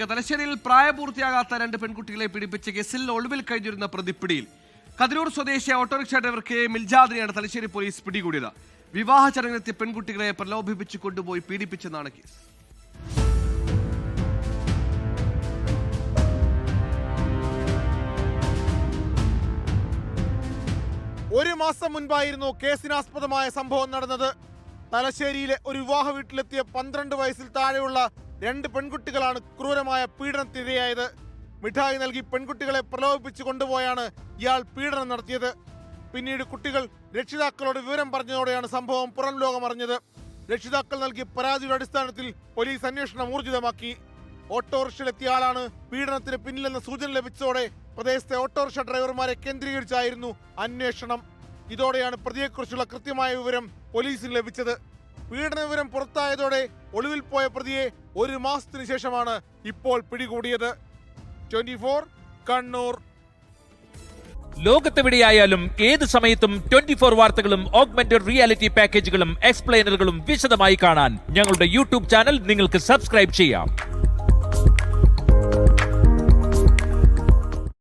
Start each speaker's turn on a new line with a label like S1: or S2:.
S1: തലശ്ശേരിയിൽ പ്രായപൂർത്തിയാകാത്ത 2 പെൺകുട്ടികളെ പീഡിപ്പിച്ച കേസിൽ ഒളിവിൽ കഴിഞ്ഞിരുന്ന പ്രതിപ്പിടിയിൽ കതിരൂർ സ്വദേശി ഓട്ടോറിക്ഷ ഡ്രൈവർ കെ മിൽജാദിനെയാണ് തലശ്ശേരി പോലീസ് പിടികൂടിയത്. വിവാഹ ചടങ്ങിനെത്തിയ പെൺകുട്ടികളെ പ്രലോഭിപ്പിച്ച് കൊണ്ടുപോയി പീഡിപ്പിച്ചെന്നാണ് കേസ്.
S2: ഒരു മാസം മുൻപായിരുന്നു കേസിനാസ്പദമായ സംഭവം നടന്നത്. തലശ്ശേരിയിലെ ഒരു വിവാഹ വീട്ടിലെത്തിയ 12 വയസ്സിൽ താഴെയുള്ള 2 പെൺകുട്ടികളാണ് ക്രൂരമായ പീഡനത്തിനിരയായത്. മിഠായി നൽകി പെൺകുട്ടികളെ പ്രലോഭിപ്പിച്ച് കൊണ്ടുപോയാണ് ഇയാൾ പീഡനം നടത്തിയത്. പിന്നീട് കുട്ടികൾ രക്ഷിതാക്കളോട് വിവരം പറഞ്ഞതോടെയാണ് സംഭവം പുറം ലോകം അറിഞ്ഞത്. രക്ഷിതാക്കൾ നൽകിയ പരാതിയുടെ അടിസ്ഥാനത്തിൽ പോലീസ് അന്വേഷണം ഊർജിതമാക്കി. ഓട്ടോറിക്ഷയിലെത്തിയ ആളാണ് പീഡനത്തിന് പിന്നിലെന്ന സൂചന ലഭിച്ചതോടെ പ്രദേശത്തെ ഓട്ടോറിക്ഷ ഡ്രൈവർമാരെ കേന്ദ്രീകരിച്ചായിരുന്നു അന്വേഷണം. ഇതോടെയാണ് പ്രതിയെക്കുറിച്ചുള്ള കൃത്യമായ വിവരം പോലീസിന് ലഭിച്ചത്. പീഡന വിവരം പുറത്തായതോടെ ഒളിവിൽ പോയ പ്രതിയെ ഒരു മാസത്തിനു ശേഷമാണ് ഇപ്പോൾ പിടികൂടിയത്. 24 കണ്ണൂർ.
S3: ലോകത്തെവിടെയായാലും ഏത് സമയത്തും 24 വാർത്തകളും ഓഗ്മെന്റഡ് റിയാലിറ്റി പാക്കേജുകളും എക്സ്പ്ലെയിനറുകളും വിശദമായി കാണാൻ ഞങ്ങളുടെ യൂട്യൂബ് ചാനൽ നിങ്ങൾക്ക് സബ്സ്ക്രൈബ് ചെയ്യാം.